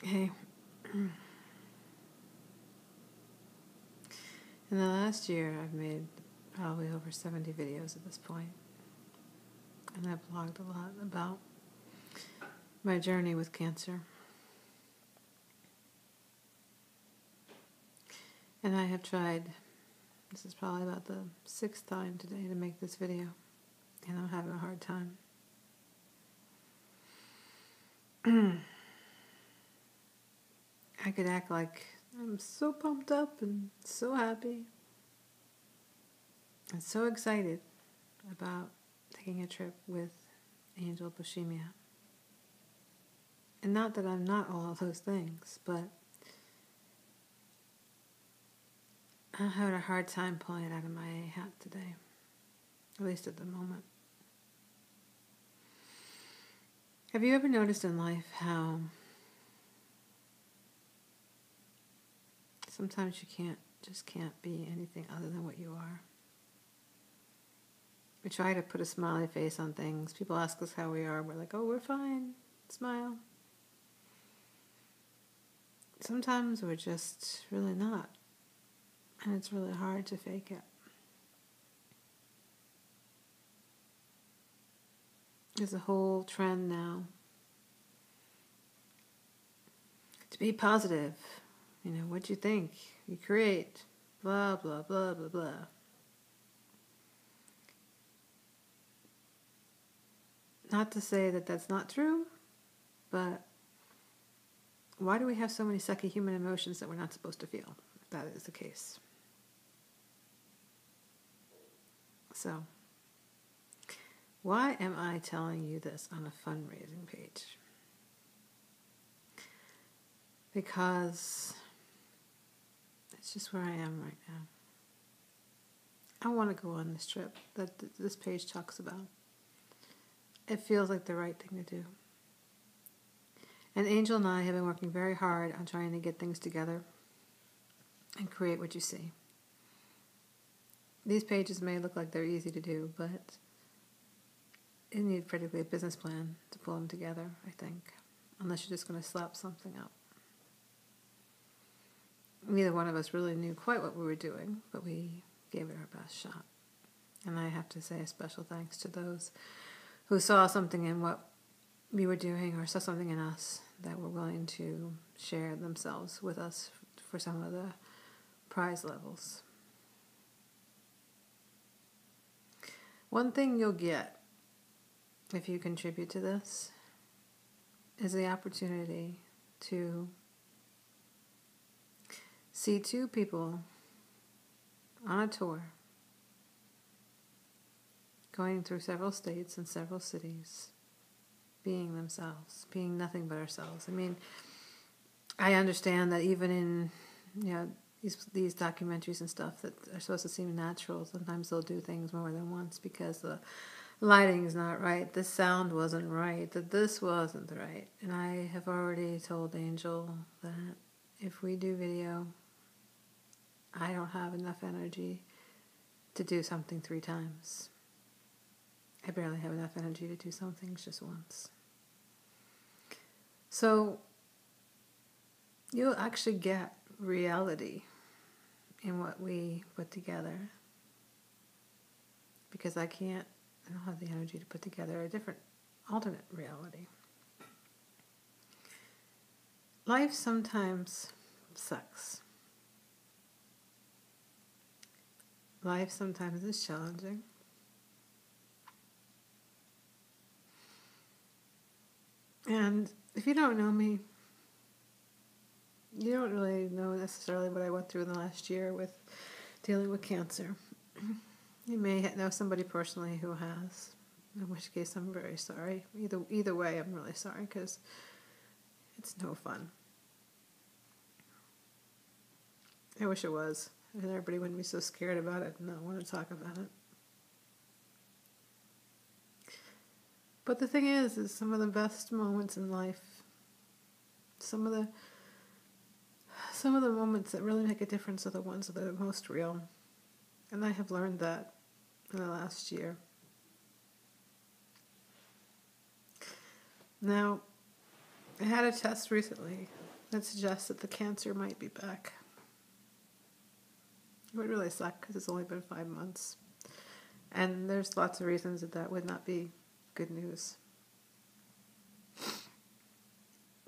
Hey, in the last year, I've made probably over 70 videos at this point, and I've blogged a lot about my journey with cancer. And I have tried, this is probably about the 6th time today to make this video, and I'm having a hard time. I could act like I'm so pumped up and so happy and so excited about taking a trip with Angel Bushimia. And not that I'm not all of those things, but I had a hard time pulling it out of my hat today, at least at the moment. Have you ever noticed in life how sometimes you can't be anything other than what you are? We try to put a smiley face on things. People ask us how we are. We're like, oh, we're fine. Smile. Sometimes we're just really not. And it's really hard to fake it. There's a whole trend now to be positive. You know, what you think, you create, blah, blah, blah, blah, blah. Not to say that that's not true, but why do we have so many sucky human emotions that we're not supposed to feel, if that is the case? So, why am I telling you this on a fundraising page? Because it's just where I am right now. I want to go on this trip that this page talks about. It feels like the right thing to do. And Angel and I have been working very hard on trying to get things together and create what you see. These pages may look like they're easy to do, but you need practically a business plan to pull them together, I think, unless you're just going to slap something up. Neither one of us really knew quite what we were doing, but we gave it our best shot. And I have to say a special thanks to those who saw something in what we were doing or saw something in us that were willing to share themselves with us for some of the prize levels. One thing you'll get if you contribute to this is the opportunity to see 2 people on a tour going through several states and several cities, being themselves, being nothing but ourselves. I mean, I understand that even in, these documentaries and stuff that are supposed to seem natural, sometimes they'll do things more than once because the lighting's not right, the sound wasn't right, that this wasn't right. And I have already told Angel that if we do video, I don't have enough energy to do something 3 times. I barely have enough energy to do some things just once. So you'll actually get reality in what we put together, because I don't have the energy to put together a different alternate reality. Life sometimes sucks. Life sometimes is challenging. And if you don't know me, you don't really know necessarily what I went through in the last year with dealing with cancer. You may know somebody personally who has, in which case I'm very sorry. Either way, I'm really sorry, because it's no fun. I wish it was, and everybody wouldn't be so scared about it and not want to talk about it. But the thing is some of the best moments in life, some of the moments that really make a difference are the ones that are the most real. And I have learned that in the last year. Now, I had a test recently that suggests that the cancer might be back. It would really suck because it's only been 5 months. And there's lots of reasons that would not be good news.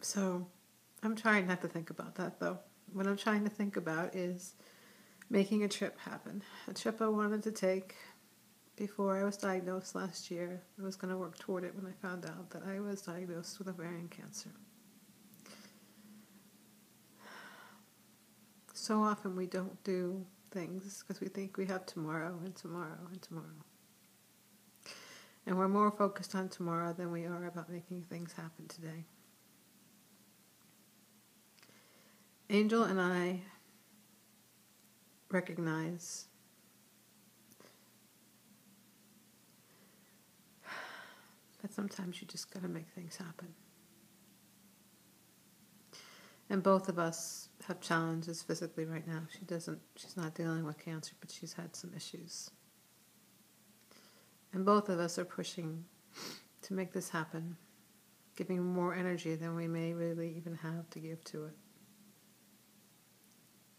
So I'm trying not to think about that, though. What I'm trying to think about is making a trip happen. A trip I wanted to take before I was diagnosed last year. I was going to work toward it when I found out that I was diagnosed with ovarian cancer. So often we don't do things because we think we have tomorrow and tomorrow and tomorrow. And we're more focused on tomorrow than we are about making things happen today. Angel and I recognize that sometimes you just gotta make things happen. And both of us have challenges physically right now. She's not dealing with cancer, but she's had some issues. And both of us are pushing to make this happen, giving more energy than we may really even have to give to it.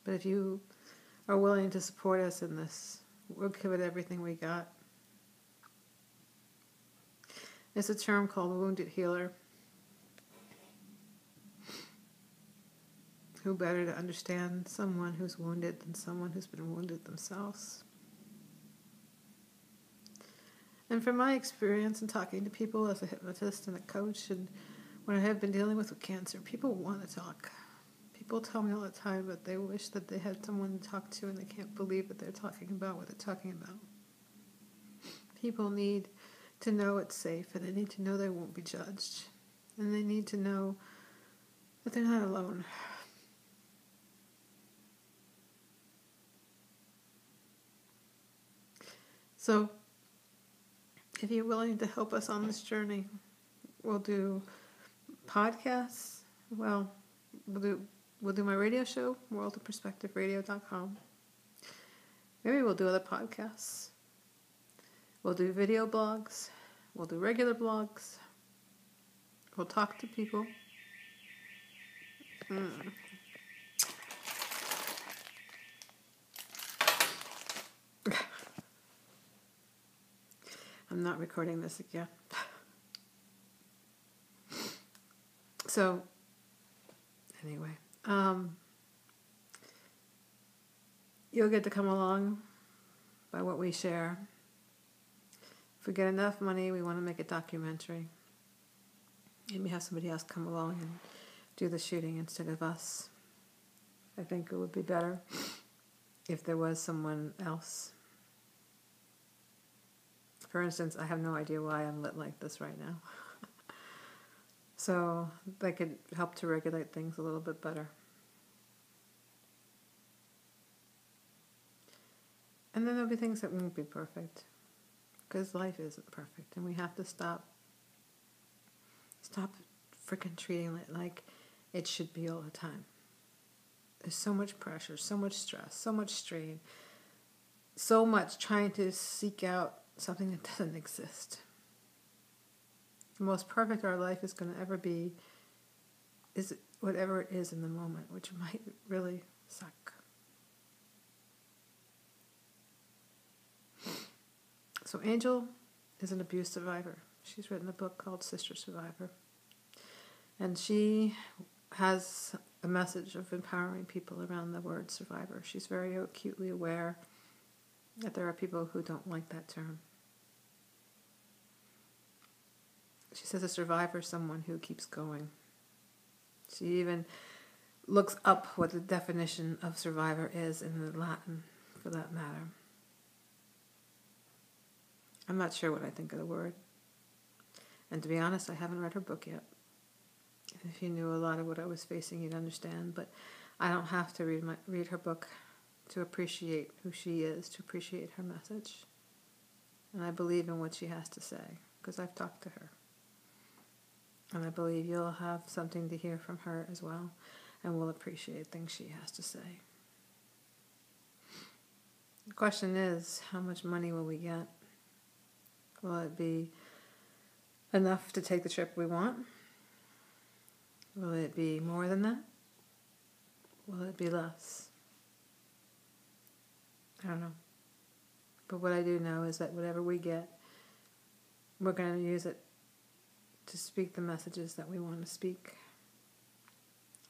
But if you are willing to support us in this, we'll give it everything we got. It's a term called wounded healer. Who better to understand someone who's wounded than someone who's been wounded themselves? And from my experience in talking to people as a hypnotist and a coach, and when I have been dealing with cancer, people want to talk. People tell me all the time that they wish that they had someone to talk to and they can't believe that they're talking about what they're talking about. People need to know it's safe, and they need to know they won't be judged. And they need to know that they're not alone. So, if you're willing to help us on this journey, we'll do podcasts. Well, we'll do my radio show, worldofperspectiveradio.com. Maybe we'll do other podcasts. We'll do video blogs. We'll do regular blogs. We'll talk to people. I'm not recording this again. So, anyway, you'll get to come along by what we share. If we get enough money, we want to make a documentary. Maybe have somebody else come along and do the shooting instead of us. I think it would be better if there was someone else. For instance, I have no idea why I'm lit like this right now. So that could help to regulate things a little bit better. And then there'll be things that won't be perfect. Because life isn't perfect. And we have to stop freaking treating it like it should be all the time. There's so much pressure, so much stress, so much strain, so much trying to seek out something that doesn't exist. The most perfect our life is going to ever be is whatever it is in the moment, which might really suck. So Angel is an abuse survivor. She's written a book called Sister Survivor. And she has a message of empowering people around the word survivor. She's very acutely aware that there are people who don't like that term. She says a survivor is someone who keeps going. She even looks up what the definition of survivor is in the Latin, for that matter. I'm not sure what I think of the word. And to be honest, I haven't read her book yet. If you knew a lot of what I was facing, you'd understand. But I don't have to read her book to appreciate who she is, to appreciate her message. And I believe in what she has to say, because I've talked to her. And I believe you'll have something to hear from her as well, and will appreciate things she has to say. The question is, how much money will we get? Will it be enough to take the trip we want? Will it be more than that? Will it be less? I don't know. But what I do know is that whatever we get, we're going to use it to speak the messages that we want to speak,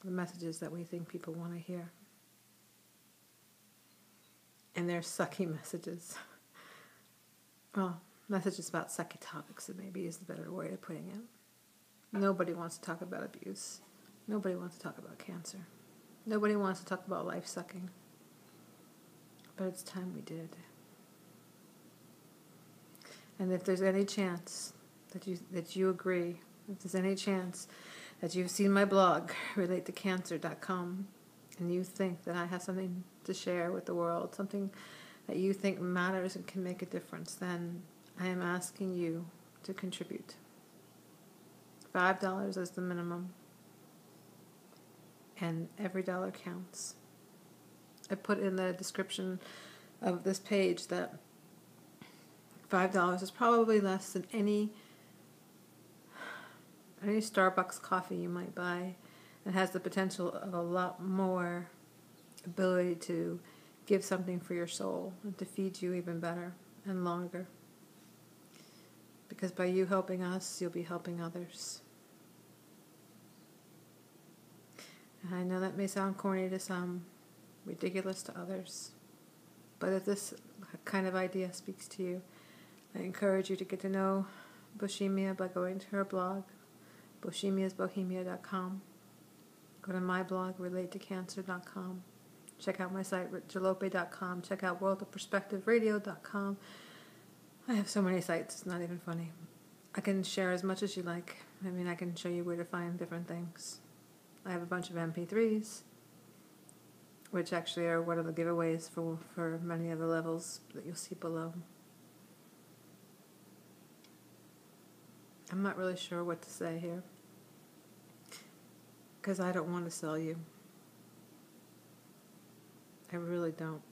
the messages that we think people want to hear. And they're sucky messages. Well, messages about sucky topics, it maybe is the better way of putting it. Nobody wants to talk about abuse. Nobody wants to talk about cancer. Nobody wants to talk about life sucking. But it's time we did. And if there's any chance that you agree, if there's any chance that you've seen my blog, relatetocancer.com, and you think that I have something to share with the world, something that you think matters and can make a difference, then I am asking you to contribute. $5 is the minimum, and every dollar counts. I put in the description of this page that $5 is probably less than any Starbucks coffee you might buy. It has the potential of a lot more ability to give something for your soul and to feed you even better and longer. Because by you helping us, you'll be helping others. And I know that may sound corny to some, ridiculous to others, but if this kind of idea speaks to you, I encourage you to get to know Bohemia by going to her blog, bohemiasbohemia.com. Go to my blog, relatetocancer.com. Check out my site, jalope.com. Check out worldofperspectiveradio.com. I have so many sites, it's not even funny. I can share as much as you like. I mean, I can show you where to find different things. I have a bunch of MP3s, which actually are one of the giveaways for many of the levels that you'll see below. I'm not really sure what to say here, because I don't want to sell you. I really don't.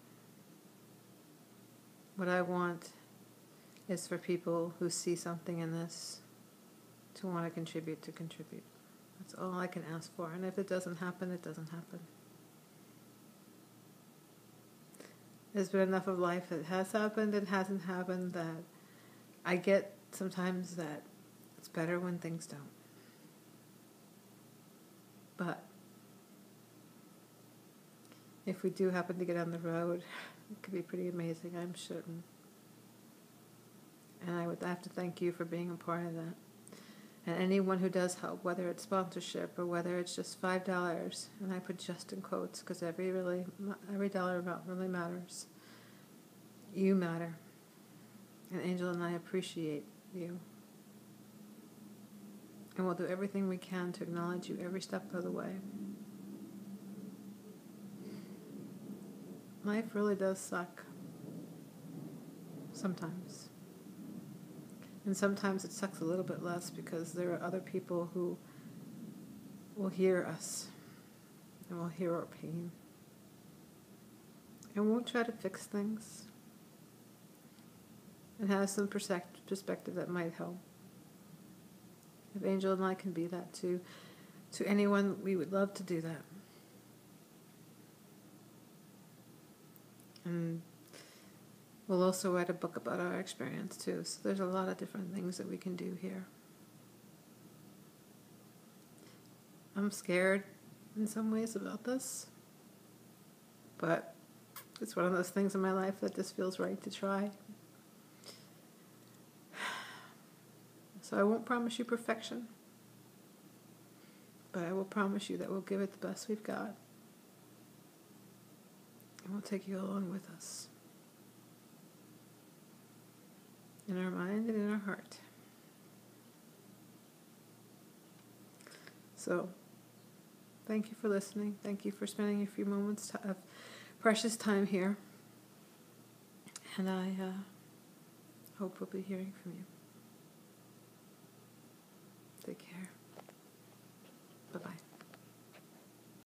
What I want is for people who see something in this to want to contribute. That's all I can ask for. And if it doesn't happen, it doesn't happen. There's been enough of life that has happened and hasn't happened that I get sometimes that it's better when things don't. But if we do happen to get on the road, it could be pretty amazing, I'm certain. And I would have to thank you for being a part of that. And anyone who does help, whether it's sponsorship or whether it's just $5, and I put just in quotes because every dollar amount really matters. You matter. And Angel and I appreciate you. And we'll do everything we can to acknowledge you every step of the way. Life really does suck. Sometimes. And sometimes it sucks a little bit less because there are other people who will hear us and will hear our pain and won't try to fix things and have some perspective that might help. If Angel and I can be that to anyone, we would love to do that. And we'll also write a book about our experience too. So there's a lot of different things that we can do here. I'm scared in some ways about this, but it's one of those things in my life that just feels right to try. So I won't promise you perfection, but I will promise you that we'll give it the best we've got. And we'll take you along with us. In our mind and in our heart. So, thank you for listening. Thank you for spending a few moments of precious time here. And I hope we'll be hearing from you. Take care. Bye-bye.